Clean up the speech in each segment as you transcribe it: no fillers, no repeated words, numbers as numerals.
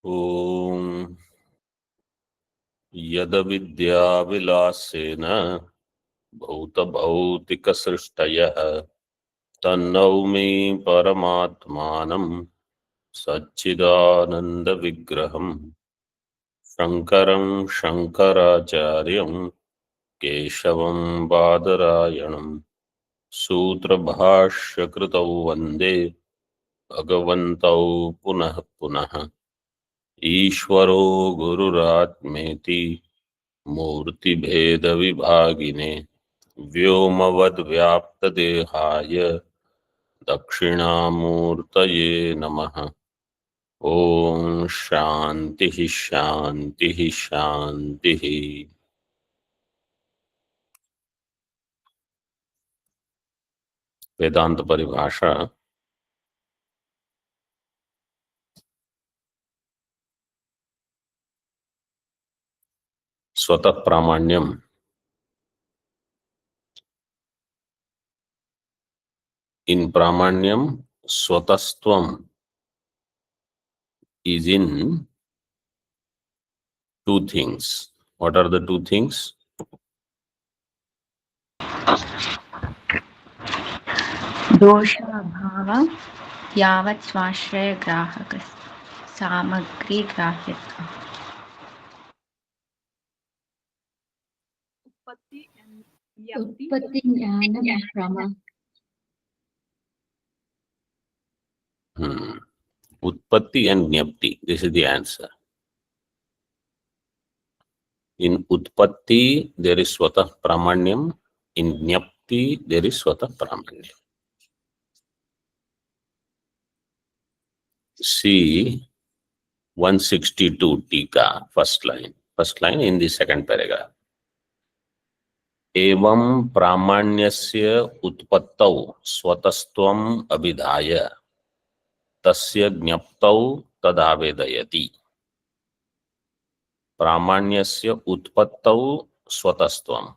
ॐ यदविद्याविलासेन भूतभौतिकसृष्टयः तन्नौमि परमात्मानं सच्चिदानन्दविग्रहम् शङ्करं शङ्कराचार्यं केशवं बादरायणं सूत्रभाष्यकृतौ वन्दे भगवन्तौ पुनः पुनः। ईश्वरो गुरुरात्मेति मूर्तिभेदविभागिने व्योमवद्व्याप्तदेहाय दक्षिणामूर्तये नमः। ओम शांति शांति शांति। वेदांत परिभाषा स्वतः प्रामाण्यम in pramanyam swatastvam is in two things. What are the two things? दोषाभाव यावत् स्वाश्रय ग्राहक सामग्री ग्राह्यत्वम्. उत्पत्ति ज्ञानम प्रमा. Utpatti and Jnapti. This is the answer. In Utpatti, there is Swatah Pramanyam. In Jnapti, there is Swatah Pramanyam. See 162 Tika, first line in the second paragraph. एवं प्रामाण्यस्य उत्पत्तौ स्वतस्त्वम् अभिधाय तस्य ज्ञप्तौ तदावेदयति. प्रामाण्यस्य उत्पत्तौ स्वतस्त्वम्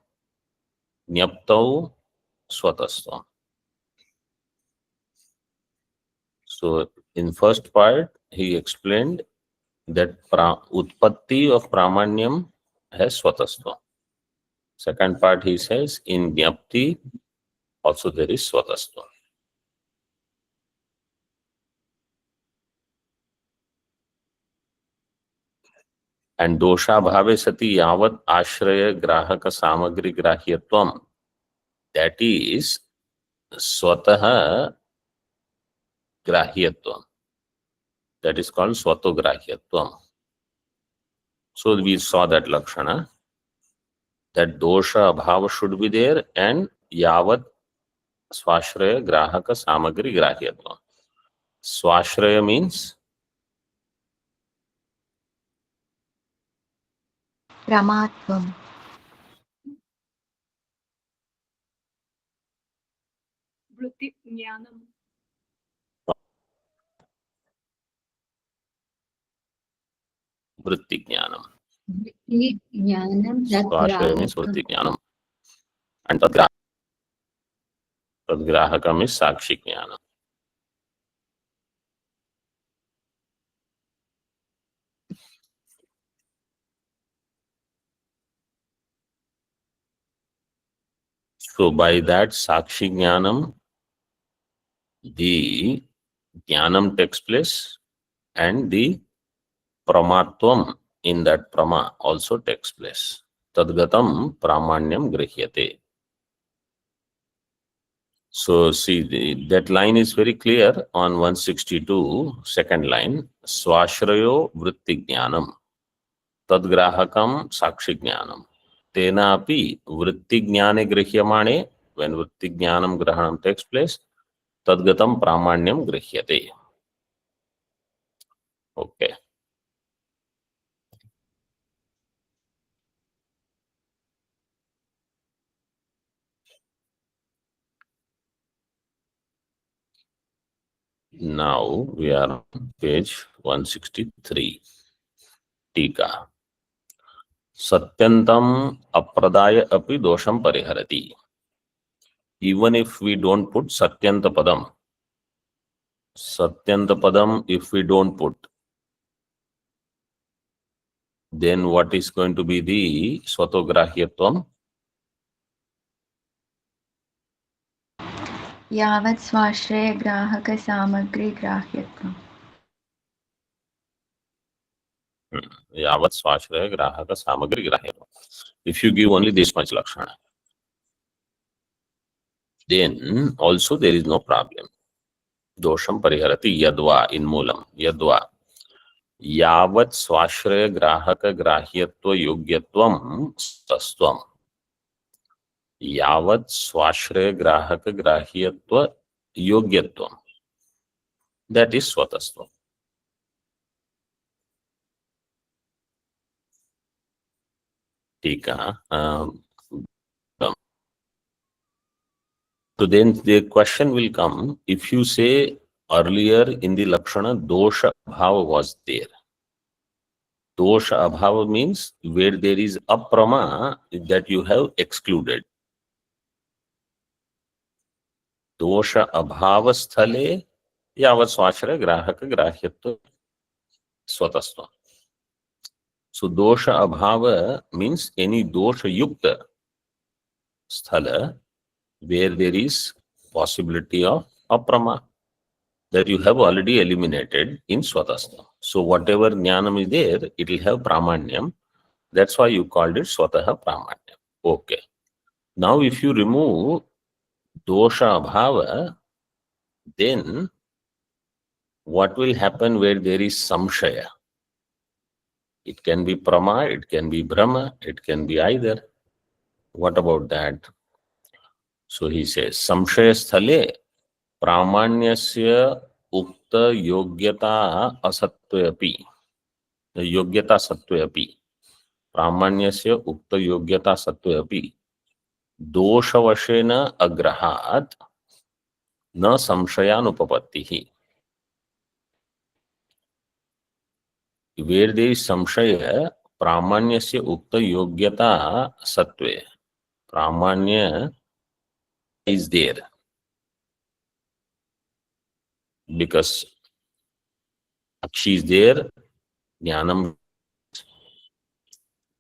ज्ञप्तौ स्वतस्त्वम्. So in first part he explained that utpatti of pramanyam has swatastvam. Second part he says in jnapti also there is swatastvam. And dosha bhave sati yavat ashraya grahaka samagri grahyatvam, that is swatah grahyatvam. That is called swatograhyatvam. So we saw that lakshana, that dosha bhava should be there and yavat swashraya grahaka samagri grahyatvam. Swashraya means Pramatvam. Vritti jnanam. vritti jnanam. Vritti jnanam. Swashraya means vritti jnanam. And tadgrahakam is sakshi jnanam. So by that sakshi jnanam, the jnanam takes place and the pramatvam in that prama also takes place. Tadgatam pramanyam grihyate. So see, that line is very clear on 162, second line. Swashrayo vritti jnanam tadgrahakam sakshi jnanam. Tenapi vritti jnane grihyamane, when vritti jnanam grahanam takes place, tadgatam pramanyam grihyate. Okay. Now we are on page 163. Tika. Satyantam apradaya api dosham pariharati. Even if we don't put Satyanta padam, if we don't put, then what is going to be the swatograhyatvam? यावत् स्वाश्रय ग्राहक सामग्री ग्राह्यत्वम् Yavat swashraya grahaka samagri grahyatvam. If you give only this much lakshana, then also there is no problem. Dosham pariharati yadva in moolam. Yadva. Yavat swashraya grahaka grahyatva yogyatvam sastvam. Yavat swashraya grahaka grahyatva yogyatvam. That is swatastvam. Tika. So then the question will come, if you say earlier in the Lakshana, dosha abhava was there. Dosha abhava means where there is aprama that you have excluded. Dosha abhava sthale yavat swashraya grahaka grahyatva swatastva. So dosha abhava means any dosha yukta sthala where there is possibility of aprama that you have already eliminated in swatastha. So whatever jnanam is there, it will have pramanyam. That's why you called it swataha pramanyam. Okay. Now if you remove dosha abhava, then what will happen where there is samshaya? It can be prama, it can be brahma, it can be either. What about that? So he says, samshaya sthale pramanyasya ukta yogyata asatvayapi. Yogyata satvayapi. Pramanyasya ukta yogyata satvayapi. Doshavashena agrahat na samshayanupapattihi. Where there is samshaya, pramanyasya ukta yogyata satve. Pramanya is there. Because Akshi is there, Jnanam.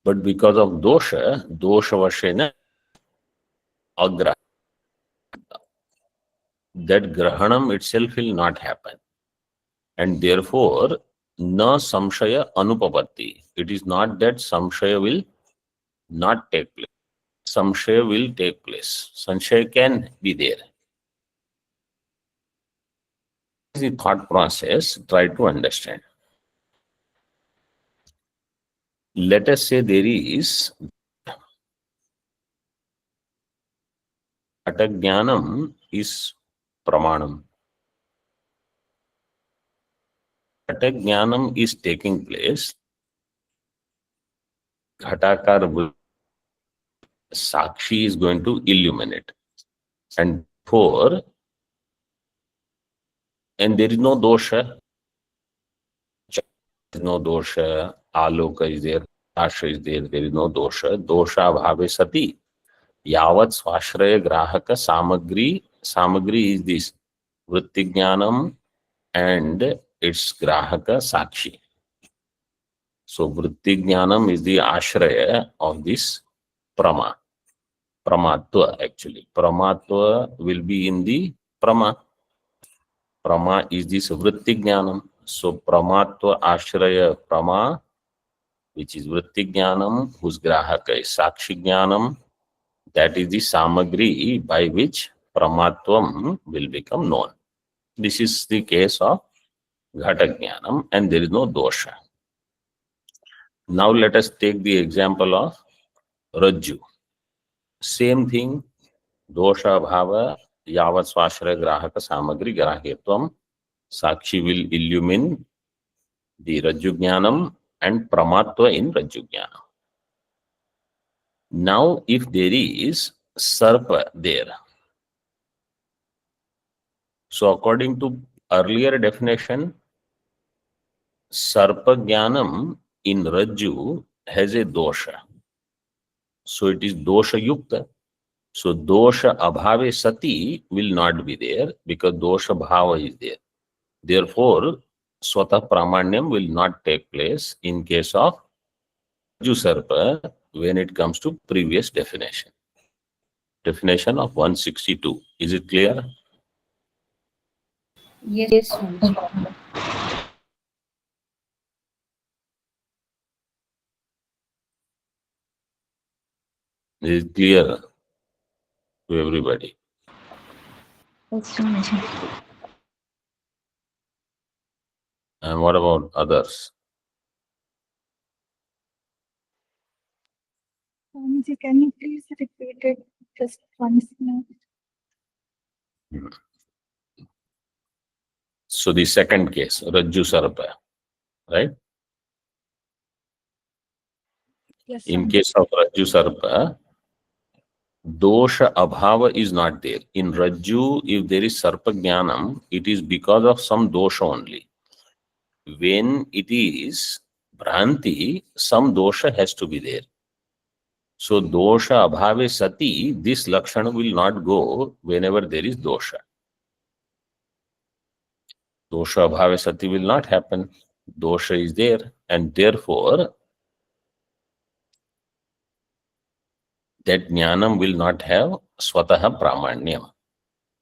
But because of dosha, doshavashena agra, that grahanam itself will not happen. And therefore, na samshaya anupapatti. It is not that samshaya will not take place. Samshaya will take place. Sanshaya can be there. The thought process, try to understand. Let us say there is Ghatagyanam is pramanam. Ghatagyanam is taking place. Ghatakar Sakshi is going to illuminate. And there is no dosha. There is no dosha. Aloka is there. Asha is there. There is no dosha. Dosha bhave sati. Yavat swashraya grahaka samagri. Samagri is this Vrittigyanam and its grahaka sakshi. So Vrittigyanam is the ashraya of this prama. Pramatva actually. Pramatva will be in the prama. Prama is this Vrittigyanam. So Pramatva ashraya prama, which is Vrittigyanam, whose grahaka is Sakshigyanam. That is the samagri by which Pramatvam will become known. This is the case of Ghatagyanam and there is no dosha. Now let us take the example of Rajju. Same thing, dosha bhava, yavat swashraya grahaka samagri grahyatvam, sakshi will illumine the Rajju Jnanam and Pramatva in Rajju Jnanam. Now if there is Sarpa there, so according to earlier definition, Sarpa Jnanam in Rajju has a dosha. So it is dosha yukta. So dosha abhave sati will not be there because dosha bhava is there. Therefore, swata pramanyam will not take place in case of Rajju Sarpa when it comes to previous definition. Definition of 162. Is it clear? Yes, Swamiji. Is it clear to everybody? Yes, Swamiji. And what about others? Swamiji, can you please repeat it just once more? So the second case, Rajju Sarpa, right? Yes, In Swamiji. case of Rajju Sarpa, dosha abhava is not there. In Rajju, if there is Sarpa Jnanam, it is because of some dosha only. When it is Bhranti, some dosha has to be there. So dosha abhave sati, this lakshana will not go whenever there is dosha. Dosha abhave sati will not happen. Dosha is there, and therefore that jnanam will not have swataha pramanyam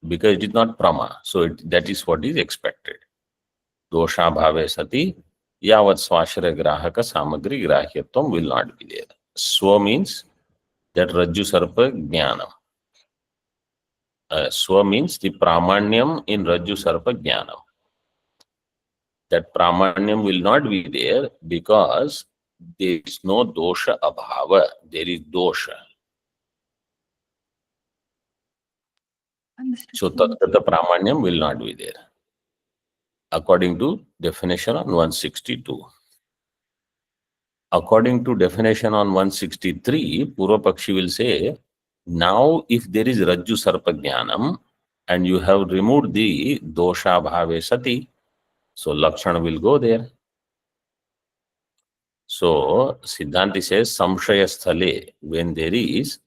because it is not prama. So that is what is expected. Dosha bhave sati yavat swashara grahaka samagri grahyatvam will not be there. Swa means that Rajju Sarpa jnanam. Swa means the pramanyam in Rajju Sarpa jnanam. That pramanyam will not be there because there is no dosha abhava. There is dosha. Understood, So Swamiji. the pramanyam will not be there. According to definition on 162. According to definition on 163, Purva Pakshi will say, now if there is Rajju Sarpa Jnanam and you have removed the dosha bhave sati, so Lakshana will go there. So Siddhanti says, Samshaya Sthale, when there is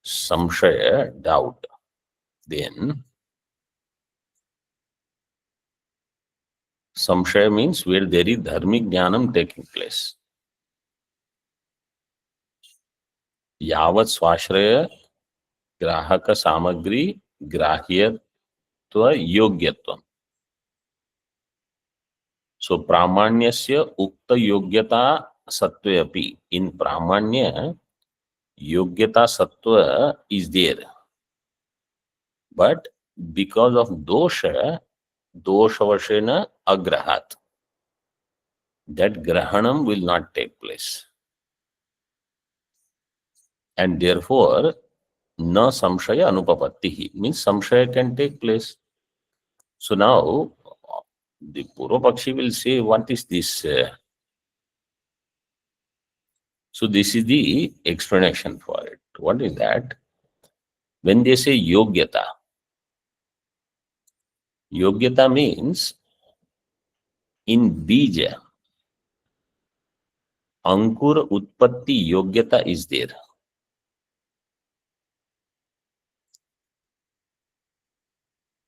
Samshaya, doubt, then Samshaya means where there is Dharmic Jnanam taking place. Yavat Swashraya Grahaka Samagri Grahyatva Yogyatvam. So Pramanyasya Ukta Yogyata Sattva api. In Pramanya, Yogyata Sattva is there. But because of dosha, doshavashena agrahat, that grahanam will not take place. And therefore, na samshaya anupapattihi, means samshaya can take place. So now, the Purva Pakshi will say, what is this? So this is the explanation for it. What is that? When they say yogyata, yogyata means in bija, ankur utpatti yogyata is there.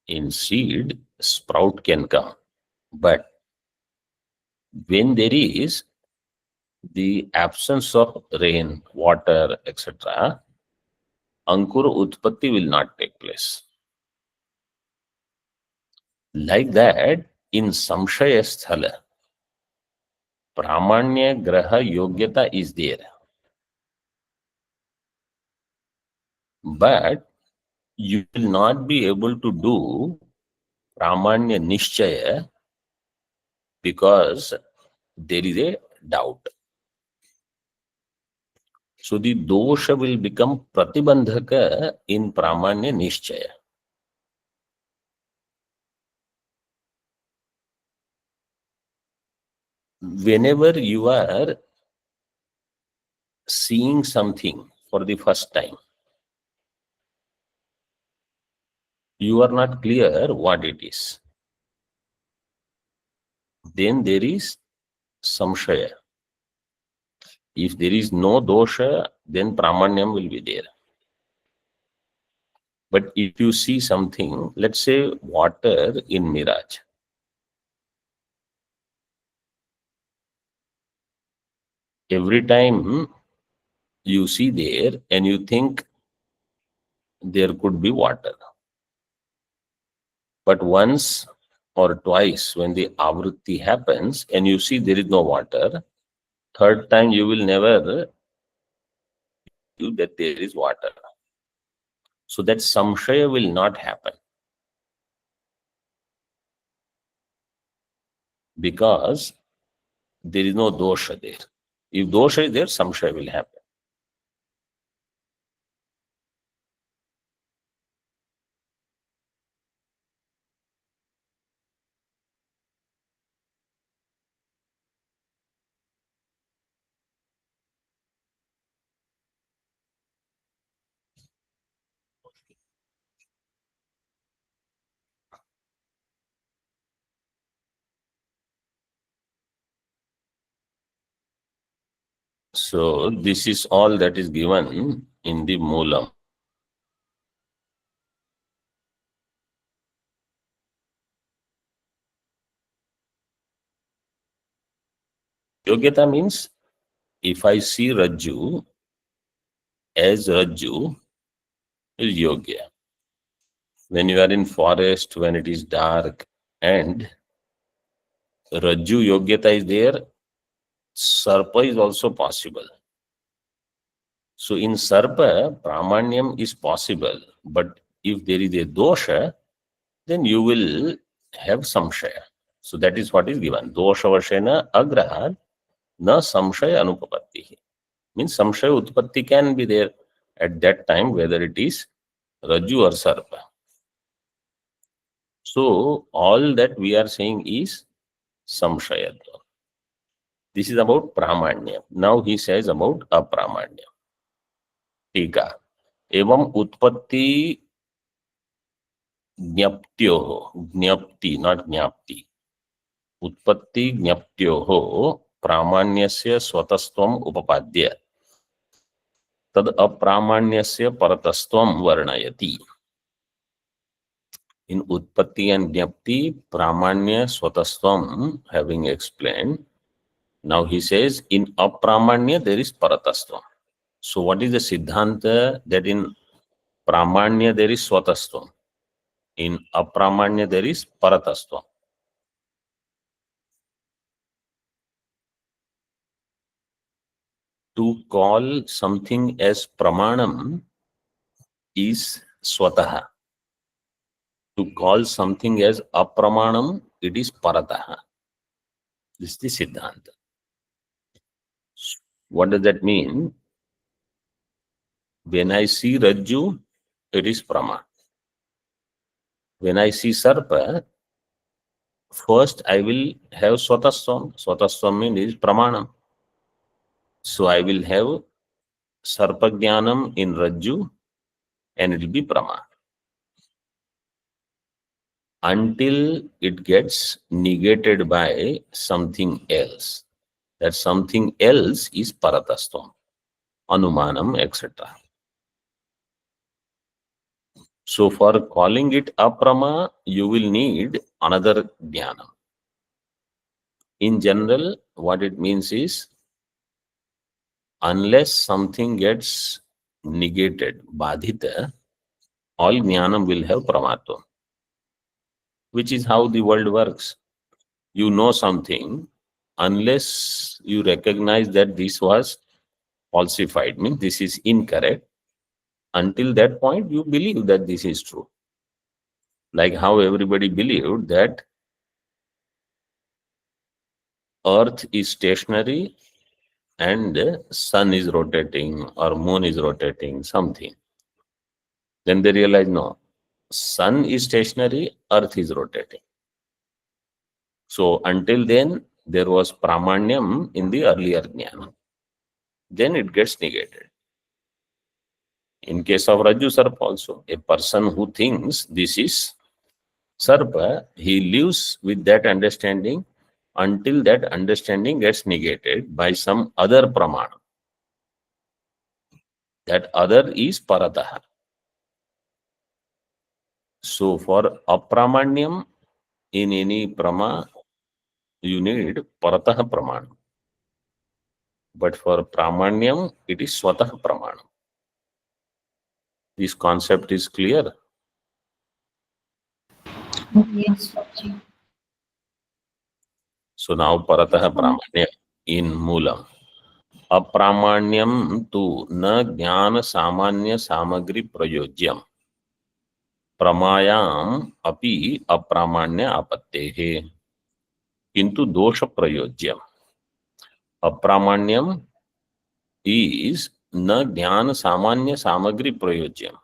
In seed, sprout can come. But when there is the absence of rain, water, etc., ankur utpatti will not take place. Like that, in samshaya sthala, pramanya graha yogyata is there. But you will not be able to do pramanya nishchaya because there is a doubt. So the dosha will become pratibandhaka in pramanya nishchaya. Whenever you are seeing something for the first time, you are not clear what it is. Then there is samshaya. If there is no dosha, then pramanyam will be there. But if you see something, let's say water in mirage, every time you see there and you think there could be water. But once or twice when the avritti happens and you see there is no water, third time you will never feel that there is water. So that samshaya will not happen. Because there is no dosha there. If dosha is there, samshaya will happen. So this is all that is given in the Moolam. Yogyata means if I see Rajju as Rajju is Yogya. When you are in forest, when it is dark and Rajju Yogyata is there, Sarpa is also possible. So in Sarpa, Pramanyam is possible. But if there is a dosha, then you will have samshaya. So that is what is given. Dosha vashena agraha na samshaya anupapatti. Means samshaya utpatti can be there at that time, whether it is Rajju or Sarpa. So all that we are saying is samshaya. This is about pramanya. Now he says about apramanya. Tika. Evam utpatti ज्ञप्त्योः, ज्ञप्ति not ज्ञाप्ति, उत्पत्ति ज्ञप्त्योः प्रामाण्यस्य स्वतस्त्वम् उपपाद्य तद अप्रामाण्यस्य परतस्त्वं वर्णयति. In utpatti and ज्ञप्ति, pramanya swatastvam having explained, now he says in apramanya there is paratastvam. So what is the siddhanta? That in pramanya there is swatastvam, in apramanya there is paratastvam. To call something as pramanam is swataha. To call something as apramanam, it is parataha. This is the siddhanta. What does that mean? When I see Rajju, it is Prama. When I see Sarpa, first I will have Swatasvam. Swatasvam means Pramanam. So I will have Sarpa Jnanam in Rajju and it will be Prama. Until it gets negated by something else. That something else is Paratastvam, Anumanam, etc. So for calling it aprama, you will need another jnanam. In general, what it means is, unless something gets negated, badhita, all jnanam will have pramatvam, which is how the world works. You know something, unless you recognize that this was falsified, means this is incorrect, until that point you believe that this is true. Like how everybody believed that earth is stationary and sun is rotating or moon is rotating, something. Then they realize, no, sun is stationary, earth is rotating. So until then, there was pramanyam in the earlier jnana. Then it gets negated. In case of Rajju Sarpa also, a person who thinks this is Sarpa, he lives with that understanding until that understanding gets negated by some other pramana. That other is parataha. So for apramanyam, in any prama, you need parataha pramana. but for Pramanyam, it is Swatah Pramanam. This concept is clear. Yes, Swamiji. So now Paratah Pramanya in Moolam. Apramanyam tu na jnana samanya samagri prayojyam. Pramayam api apramanya apattehe. Kintu dosha prayojyam. Apramanyam is na jnana samanya samagri prayojyam.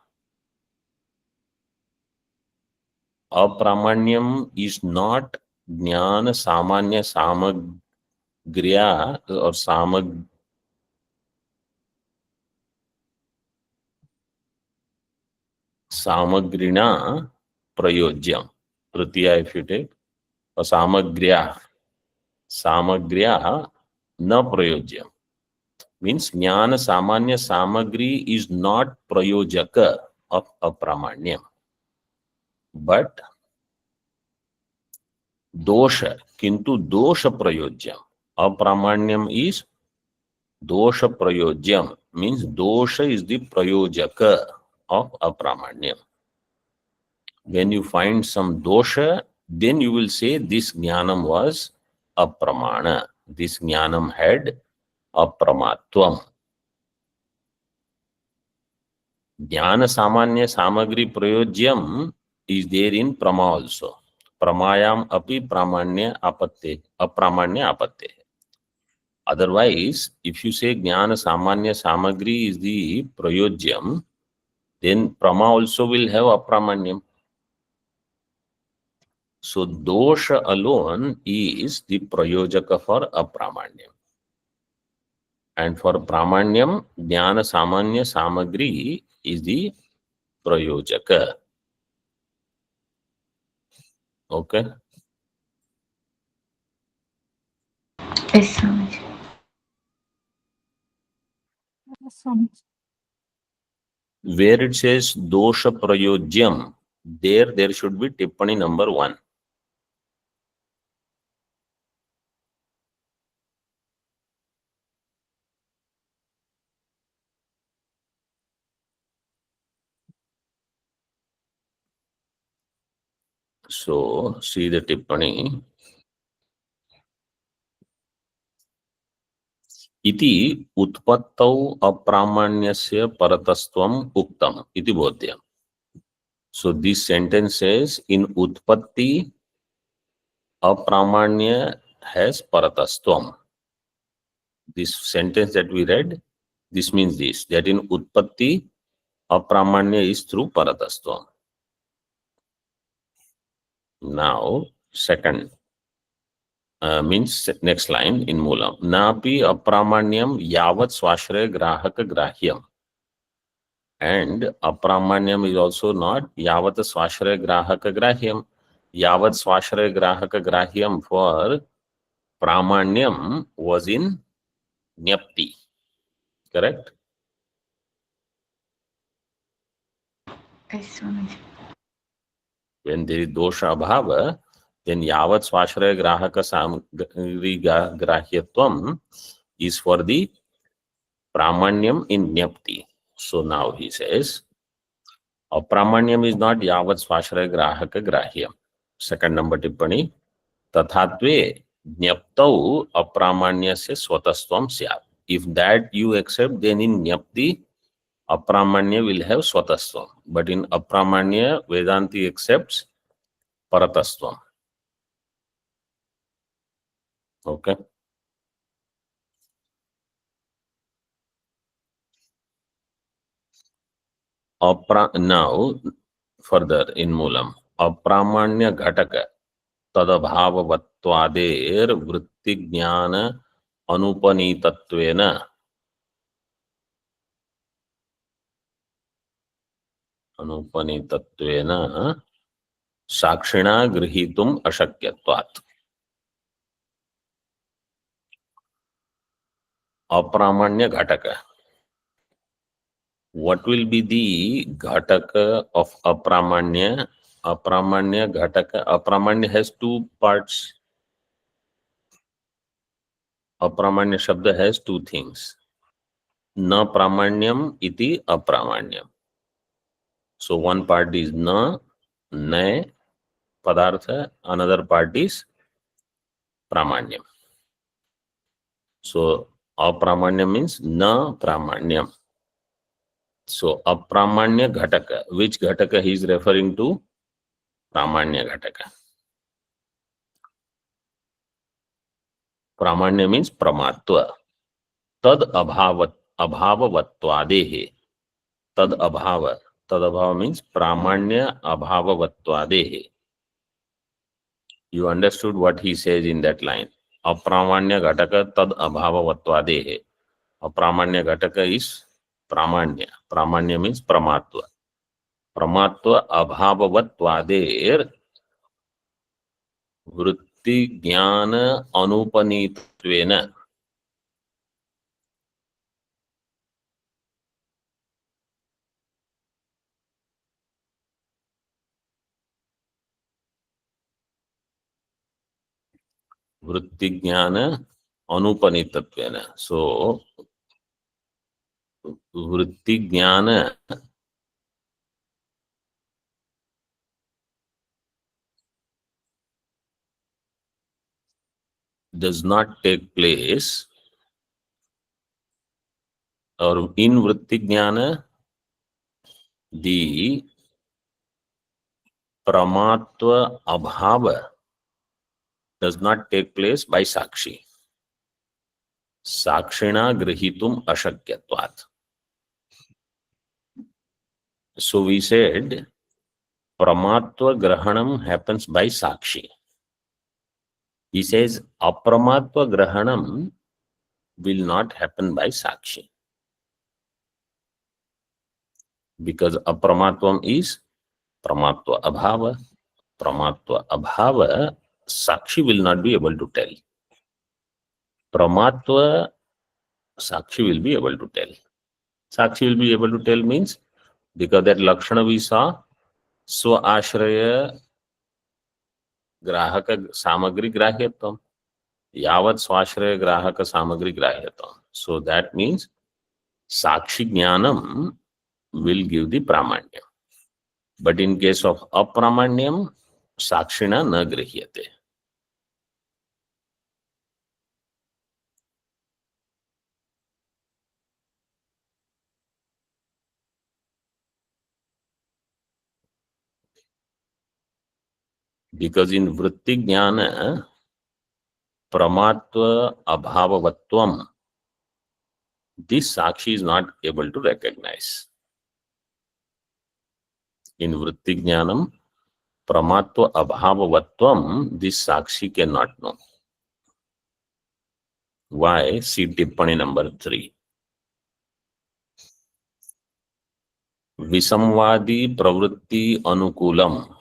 Apramanyam is not jnana samanya samagriya or samagrina prayojyam. Tritiya if you take, or samagriya na prayojyam. Means jnana samanya samagri is not prayojaka of apramanyam. But dosha, kintu dosha prayojyam. Apramanyam is dosha prayojyam, means dosha is the prayojaka of apramanyam. When you find some dosha, then you will say this jnanam was apramana. This jnanam had apramatvam. Jnana samanya samagri prayojyam is there in prama also. Pramayam api pramanya apatte, apramanya apatte. Otherwise, if you say jnana samanya samagri is the prayojyam, then prama also will have apramanyam. So dosha alone is the prayojaka for apramanyam. And for pramanyam, jnana samanya samagri is the prayojaka. Okay. Yes, Swamiji. Yes, Swamiji. Where it says dosha prayojyam, there should be tippani number 1. So see the tippani. Iti utpattau apramanyasya paratastvam uktam iti bodhyam. So this sentence says in utpatti apramanya has paratastvam. This sentence that we read, this means this, that in utpatti apramanya is through paratastvam. Now second means next line in Moolam. Napi apramanyam yavat swashraya grahaka grahyam. And apramanyam is also not yavat swashraya grahaka grahyam. Yavat swashraya grahaka grahyam for pramanyam was in nyapti. Correct? Yes, Swamiji. When there is dosha abhava, then yavat swashraya grahaka samagri grahyatvam is for the pramanyam in nyapti. So now he says, apramanyam is not yavat swashraya grahaka grahyam. Second number tippani, tathatve jnaptau apramanyasya swatastvam syat. If that you accept, then in nyapti apramanya will have swatastvam. But in apramanya, Vedanti accepts paratastvam. Okay. Now further in Moolam, apramanya ghataka tadabhavavatvader vritti jnana अनुपनीतत्वेन साक्षिणा गृहीतुम अशक्यत्वात्. Apramanya ghataka. What will be the ghataka of apramanya? Apramanya ghataka. Apramanya has two parts. Apramanya Shabda has two things. Na pramanyam iti apramanyam. So one part is na, nay, padartha, another part is pramanyam. So apramanyam means na pramanyam. So apramanya ghataka, which ghataka he is referring to? Pramanya ghataka. Pramanya means pramatva. Tad abhavavatvadehe. Tad abhava means pramanya abhavavatvadehe. You understood what he says in that line. Apramanya ghataka tad abhavavatvadehe. Apramanya ghataka is pramanya. Pramanya means pramatva. Pramatva abhavavatvader vritti jnana anupanittvena. Vritti jnana anupanittvena. So vritti jnana does not take place, or in vritti jnana the pramatva abhava does not take place by sakshi. Sakshina grihitum ashakyatvat. So we said pramatva grahanam happens by sakshi. He says apramatva grahanam will not happen by sakshi, because apramatvam is pramatva abhava. Pramatva abhava, sakshi will not be able to tell. Pramatva, sakshi will be able to tell. Sakshi will be able to tell means, because that lakshana we saw, swa ashraya grahaka samagri grahyatvam. Yavat swashraya grahaka samagri grahyatvam. So that means sakshi jnanam will give the pramanyam. But in case of apramanyam, sakshina na grihyate. Because in vritti jnana, pramatva abhavavatvam, this sakshi is not able to recognize. In vritti jnanam, pramatva abhavavatvam, this sakshi cannot know. Why? See tippani number 3. Visamvadi pravritti anukulam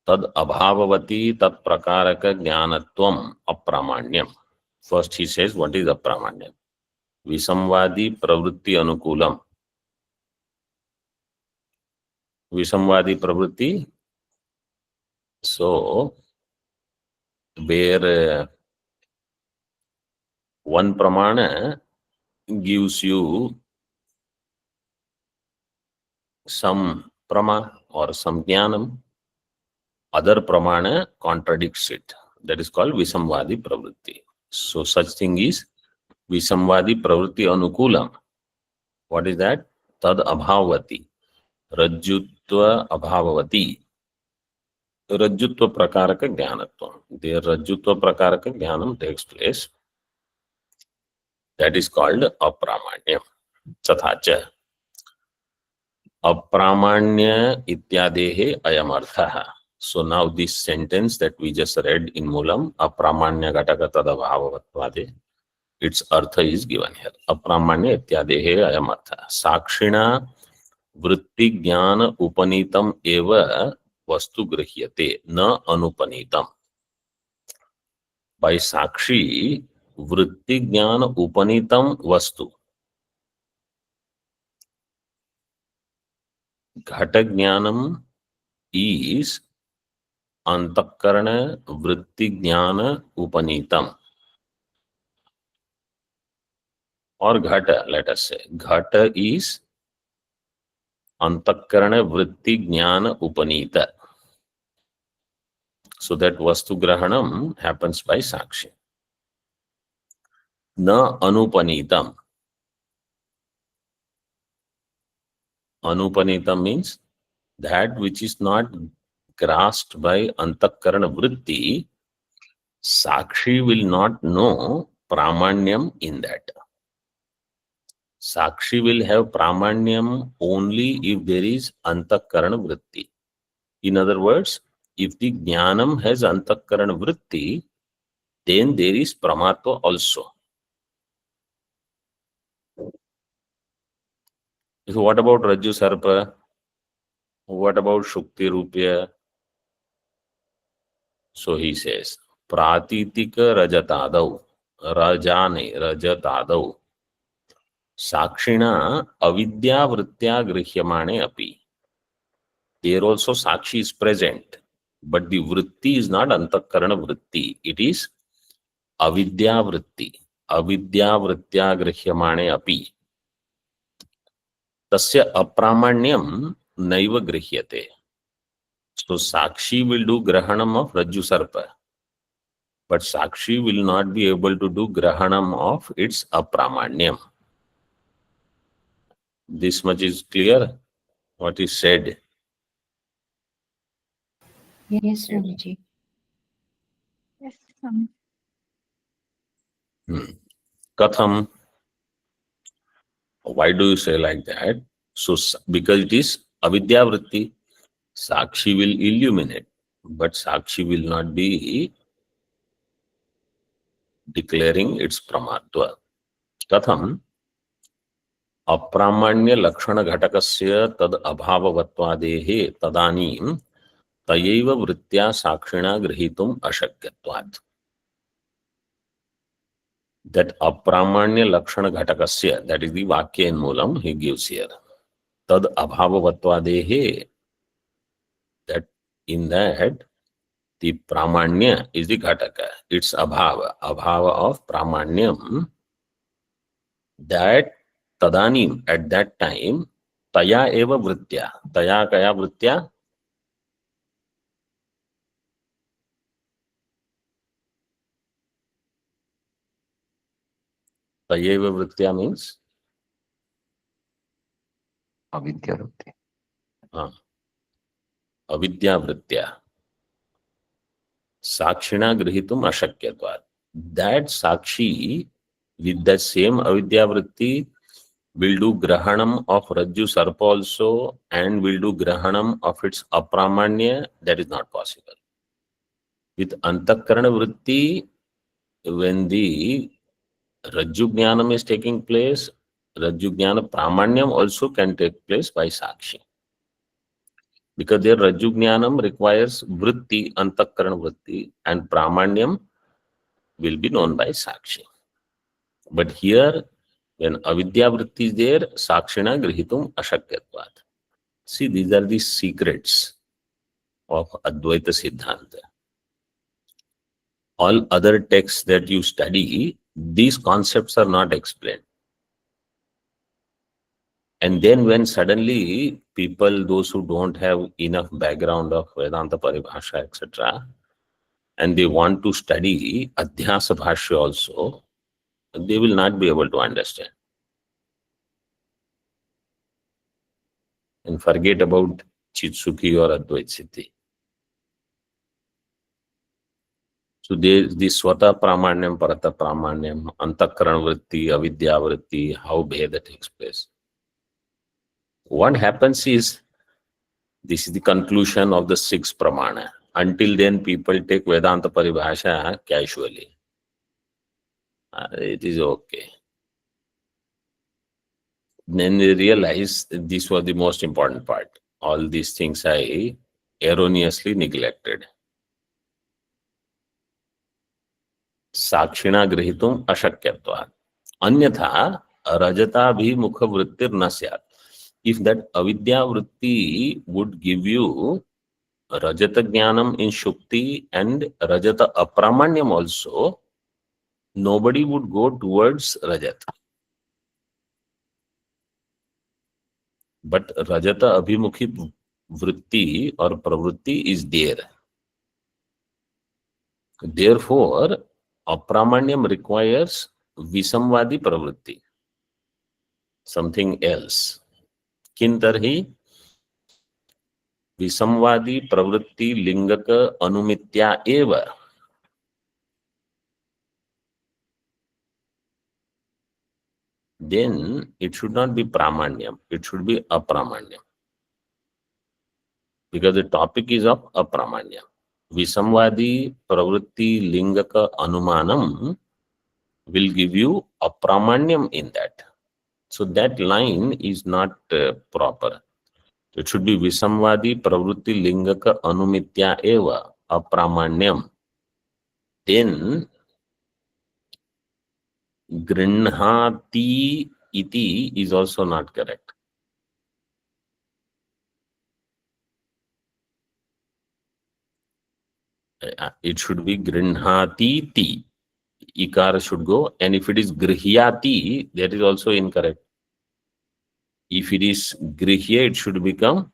tad abhavavati tat prakaraka jnanatvam apramanyam. First he says, what is apramanyam? Visamvadi pravritti anukulam. Visamvadi pravritti. So, where one pramana gives you some prama or some jnanam, other pramana contradicts it. That is called visamvadi pravritti. So such thing is visamvadi pravritti anukulam. What is that? Tad abhavati. Rajjutva abhavavati. Rajjutva prakaraka jnanatvam. There Rajjutva prakaraka jnanam takes place. That is called apramanyam. Tathacha apramanya ityadehe ayamarthaha. So now this sentence that we just read in Moolam, apramanya ghataka tadabhavatvade, its artha is given here. Apramanya ityadehe ayamartha. Sakshina vritti jnana upanitam eva vastu grihyate na anupanitam. By sakshi, vritti jnana upanitam vastu. Ghata jnanam is antakarana vritti jnana upanitam. or ghata, let us say. Ghata is antakarana vritti jnana upanita. So that vastu grahanam happens by sakshi. Na anupanitam. Anupanitam means that which is not grasped by antakarana vritti, sakshi will not know pramanyam in that. Sakshi will have pramanyam only if there is antakarana vritti. In other words, if the jnanam has antakarana vritti, then there is pramatva also. So what about Rajju Sarpa? What about Shukti Rupya? So he says, Pratitika Rajatadau, Rajane Rajatadau, Sakshina Avidya Vritya Grihyamane Api. There also Sakshi is present, but the Vritti is not Antakarana Vritti. It is Avidya Vritti. Avidya Vritya Grihyamane Api. Tasya Apramanyam Naiva Grihyate. So Sakshi will do Grahanam of Rajju Sarpa, but Sakshi will not be able to do Grahanam of its Apramanyam. This much is clear, what is said. Yes, Swamiji. Yes, Swami. Katham. Why do you say like that? So, because it is avidya vritti, Sakshi will illuminate, but Sakshi will not be declaring its pramatva. Katham apramanya lakshana ghatakasya tad abhavavatvadehe tadanim tayeva vrittya sakshina grihitum ashakyatvat. That apramanya lakshana ghatakasya, that is the vakya in moolam he gives here. Tad abhavavatvadehe, that in that the pramanya is the ghataka, it's abhava of pramanyam, that tadanim, at that time, taya eva vrittya. Taya kaya vrittya? Taya eva vrittya means? Avidya vritti. Avidya vrittya. Sakshina grihitum ashakyatvat. That Sakshi, with the same avidya vritti, will do grahanam of Rajju Sarpa also, and will do grahanam of its apramanya. That is not possible. With antakarana vritti, when the Rajju Jnanam is taking place, Rajju Jnana pramanyam also can take place by Sakshi. Because their Rajju Jnanam requires vritti, antakarana vritti, and pramanyam will be known by Sakshi. But here, when avidya vritti is there, sakshina grihitum ashakyatvat. See, these are the secrets of Advaita Siddhanta. All other texts that you study, these concepts are not explained. And then when suddenly people, those who don't have enough background of Vedanta Paribhasha, etc., and they want to study Adhyasa Bhashya also, they will not be able to understand. And forget about Chitsukhi or Advait Siddhi. So there is the Swata Pramanyam, Parata Pramanyam, Antakaran Vritti, Avidya Vritti, how Bheda takes place. What happens is, this is the conclusion of the 6 Pramana. Until then, people take Vedanta Paribhasha casually. It is okay. Then they realize this was the most important part. All these things I erroneously neglected. Sakshina grihitum ashakyatva. Anyatha rajata bhi mukha vrittir na syat. If that avidya vritti would give you rajata jnanam in shukti and rajata apramanyam also, nobody would go towards rajat. but rajata abhimukhi vritti or pravritti is there. Therefore, apramanyam requires visamvadi pravritti, something else. Kintarhi विसंवादी प्रवृत्ति लिंगक अनुमित्या एव, then it should not be pramanyam, it should be apramanyam, because the topic is of apramanyam. Visamvadi pravritti lingaka anumanam will give you apramanyam in that. So that line is not proper. It should be visamvadi pravritti lingaka anumitya eva apramanyam. Then grinhati iti is also not correct. It should be grinhati ti. Ikara should go, and if it is grihyati, that is also incorrect. If it is grihya, it should become,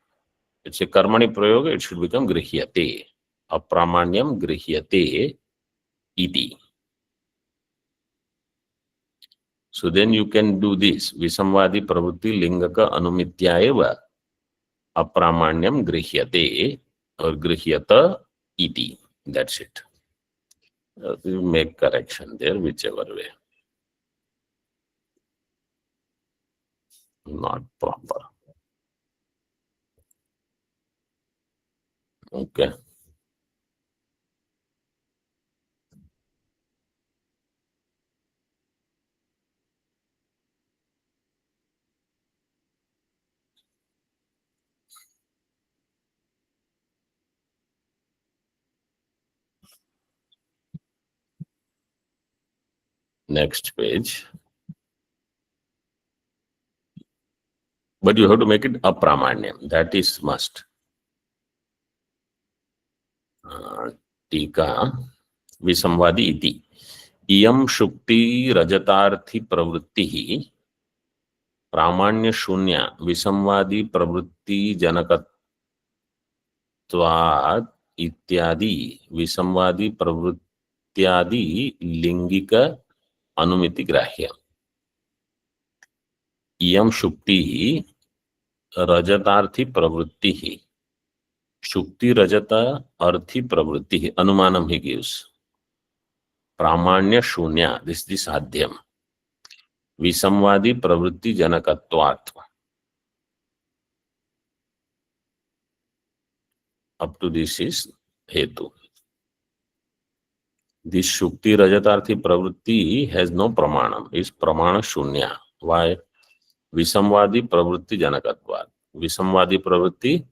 it's a karmani prayoga, it should become grihyate. Apramanyam grihyate iti. So then you can do this. Visamvadi pravritti lingaka anumitya eva apramanyam grihyate or grihyata iti. That's it. You make correction there, whichever way. Not proper. Okay. Next page. But you have to make it apramanyam. That is must. Tika visamvadi iti. Iyam shukti rajatarthi pravrittihi pramanya shunya visamvadi pravritti janakatvat ityadi visamvadi pravrityadi lingika anumiti grahya. Iyam shukti rajatarthi pravrittihi. Shukti rajata arthi pravritti anumanam he gives. Pramanya shunya, this is the sadhyam. Visamvadi pravritti janakatvat. Up to this is hetu. This shukti rajatarthi pravritti has no pramanam, is pramana shunya. Why? Visamvadi pravritti janakatvat. Visamvadi pravritti,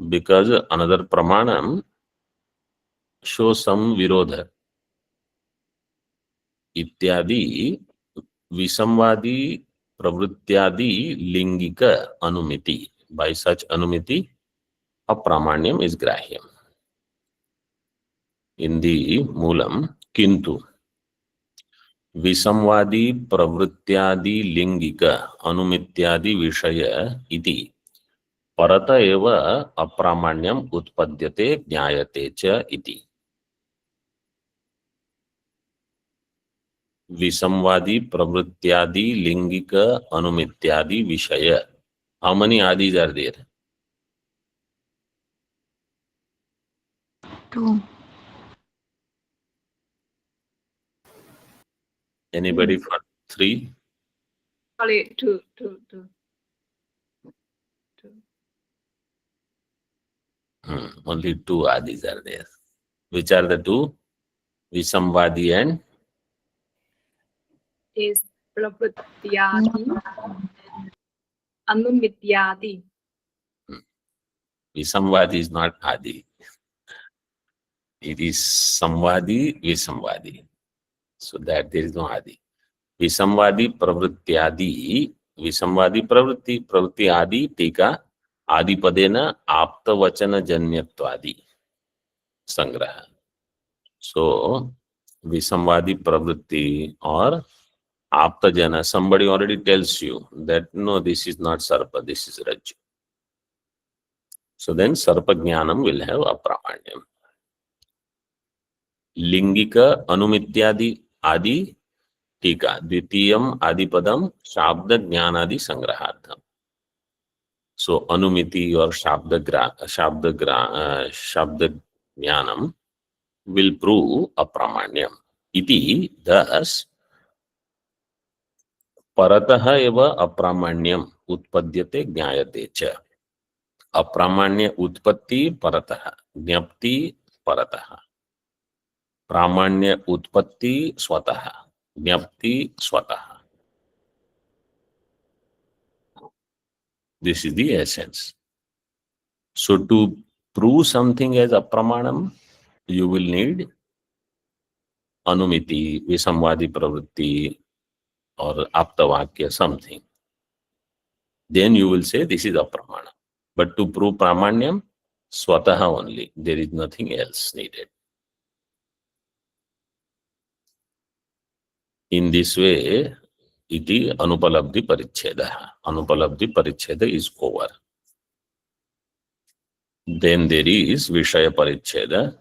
because another pramanam shows some virodha. Ityadi visamvadi pravrityadi lingika anumiti. By such anumiti, a pramanyam is grahyam. In the moolam, kintu visamvadi pravrityadi lingika anumityadi vishaya iti parata eva apramanyam utpadyate jnayate cha iti. Visamvadi pravrityadi lingika anumityadi vishaya. How many adis are there? 2. Anybody for 3? Sorry, two. Only 2 adis are there. Which are the 2? Visamvadi and Is pravrityadi, anumityadi. Visamvadi is not adi. It is samvadi, visamvadi. So that there is no adi. Visamvadi pravrityadi, visamvadi pravritti adi tika adipadena apta vachana janyatvadi sangraha. So visamvadi pravritti or Aptajana, somebody already tells you that no, this is not Sarpa, this is Rajju. So then Sarpa Jnanam will have Apramanyam. Lingika Anumityadi Adi Tika Dvitiyam Adipadam Shabda Jnanadi Sangrahartham. So Anumiti or Shabda Jnanam will prove Apramanyam. Iti, thus Parataha eva Apramanyam Utpadyate Jnayate cha. Apramanya Utpatti Parataha, Jnapti Parataha. Pramanya Utpatti Swataha, Jnapti Swataha. This is the essence. So to prove something as Apramanam, you will need Anumiti, Visamvadi Pravritti, or Aptavakya, something. Then you will say this is Apramana. But to prove Pramanyam, Swataha only. There is nothing else needed. In this way, iti Anupalabdhi Paricheda. Anupalabdhi Paricheda is over. Then there is Vishaya Paricheda.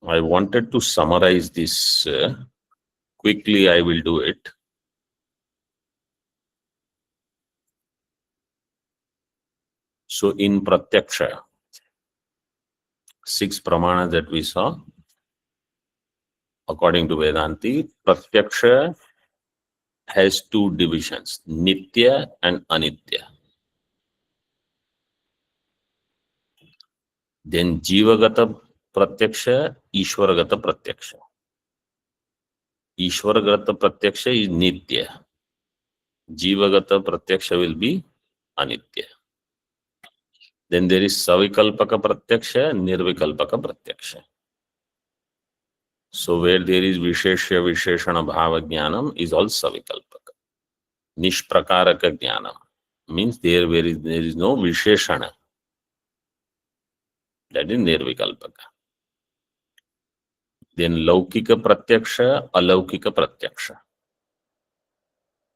I wanted to summarize this quickly. I will do it. So in Pratyaksha, 6 Pramana that we saw, according to Vedanti, Pratyaksha has 2 divisions, Nitya and Anitya. Then Jivagata Pratyaksha, Ishwaragata Pratyaksha. Ishwaragata Pratyaksha is Nitya. Jivagata Pratyaksha will be Anitya. Then there is Savikalpaka Pratyaksha, Nirvikalpaka Pratyaksha. So where there is Visheshya Visheshana Bhava Jnanam is all Savikalpaka. Nishprakaraka Jnanam means there is no Visheshana. That is Nirvikalpaka. Then Laukika Pratyaksha, Alaukika Pratyaksha.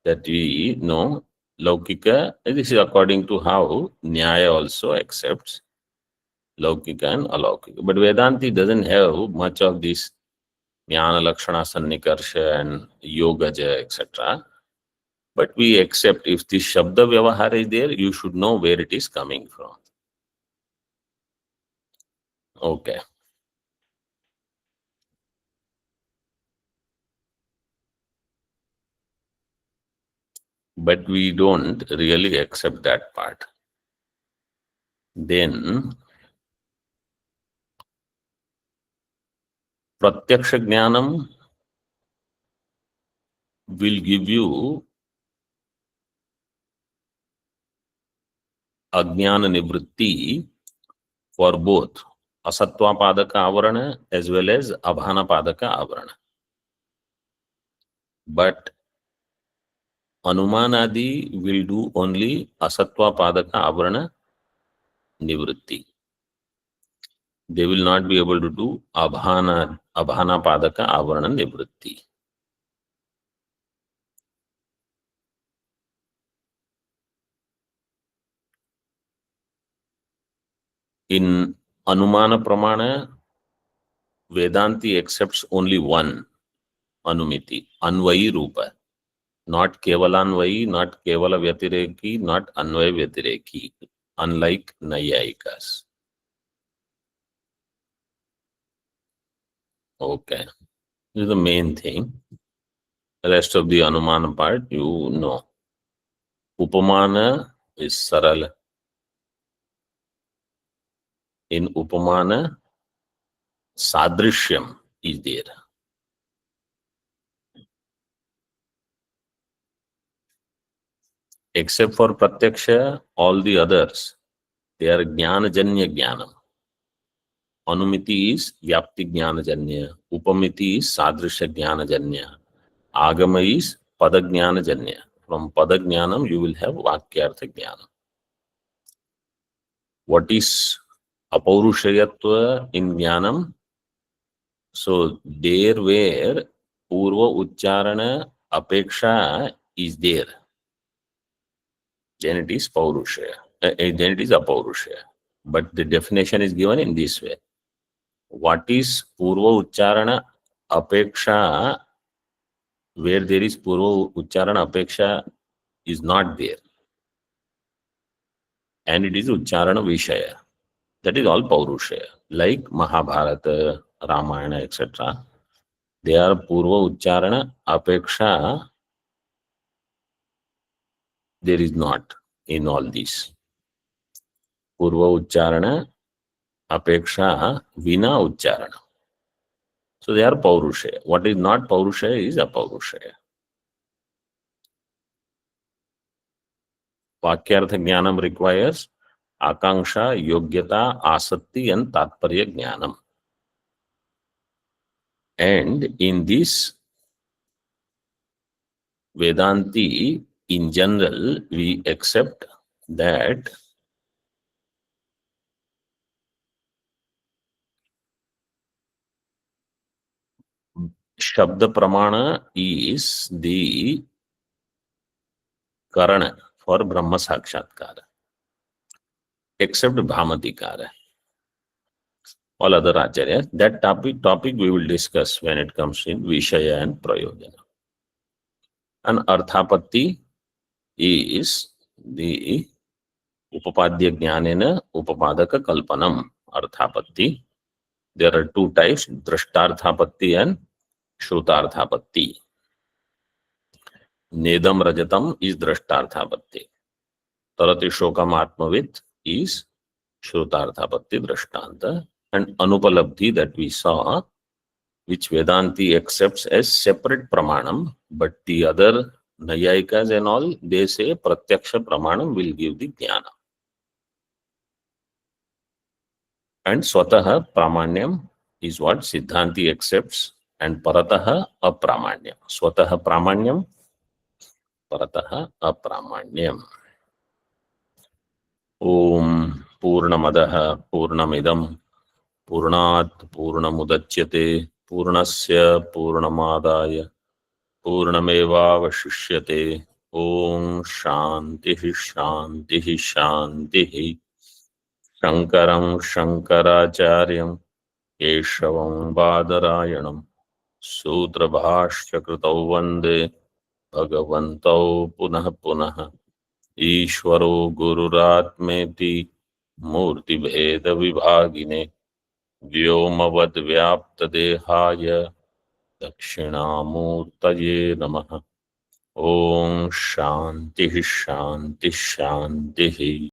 That we know, Laukika, this is according to how Nyaya also accepts Laukika and Alaukika. But Vedanti doesn't have much of this Jnana Lakshana Sannikarsha and Yogaja, etc. But we accept if this Shabda Vyavahara is there, you should know where it is coming from. Okay. But we don't really accept that part. Then Pratyaksha Jnanam will give you Ajnana Nivritti for both Asatva Padaka Avarana as well as Abhana Padaka Avarana. But Anumanadi will do only Asatva Padaka Avarana Nivritti. They will not be able to do Abhana Padaka Avarana Nivritti. In Anumana Pramana, Vedanti accepts only one Anumiti, Anvayi Rupa. Not Kevalanvayi, not Kevala Vyatireki, not Anvay Vyatireki, unlike Nayayikas. Okay. This is the main thing. The rest of the Anumana part, you know. Upamana is Sarala. In Upamana, Sadrishyam is there. Except for Pratyaksha, all the others, they are Jnanajanya Jnanam. Anumiti is Vyapti Jnanajanya. Upamiti is Sadrisha Jnanajanya. Agama is Padajnanajanya. From Padajnanam, you will have Vakyartha Jnanam. What is Apaurushayatva in Jnanam? So there where पूर्व उच्चारण अपेक्षा is there, then it is Paurushaya, then it is Apaurushaya. But the definition is given in this way. What is Purva Ucharana Apeksha, where there is Purva Ucharana Apeksha is not there, and it is Ucharana Vishaya. That is all Paurushaya. Like Mahabharata, Ramayana, etc. They are Purva Ucharana Apeksha. There is not in all these. Purva Ucharana Apeksha Vina Ucharana. So they are Paurushaya. What is not Paurushaya is Apaurushaya. Vakyartha Jnanam requires Akanksha, Yogyata, Asakti and Tatparya Jnanam. And in this Vedanti, in general, we accept that Shabda Pramana is the Karana for Brahma Sakshatkara, except Bhamatikara. All other acharyas. That topic we will discuss when it comes in Vishaya and Prayojana. And Arthapatti is the Upapadya Jnanena Upapadaka Kalpanam Arthapatti. There are two types, Drashtarthapatti and Shrutarthapatti. Nedam Rajatam is Drashtarthapatti. Tarati Shokam Atmavit is Shrutarthapatti Drashtanta. And Anupalabdhi that we saw, which Vedanti accepts as separate pramanam, but the other Nayayikas and all, they say Pratyaksha pramanam will give the jnana. And Swataha pramanyam is what Siddhanti accepts, and Parataha apramanyam. Swataha pramanyam, Parataha apramanyam. Om Purnamadaha Purnamidam Purnat Purnamudachyate Purnasya Purnamadaya Purnamevavashishyate. Om Shanti Shanti Shanti. Shankaram Shankaracharyam Keshavam Badarayanam Sutra Bhashya Kritau Vande Bhagavantau Punah Punah Ishvaro Gururatmeti Murti Bheda Vibhagine Vyomavad Vyapta Dehaya Dakshinamurtaye Namaha. Om Shanti Shanti Shanti.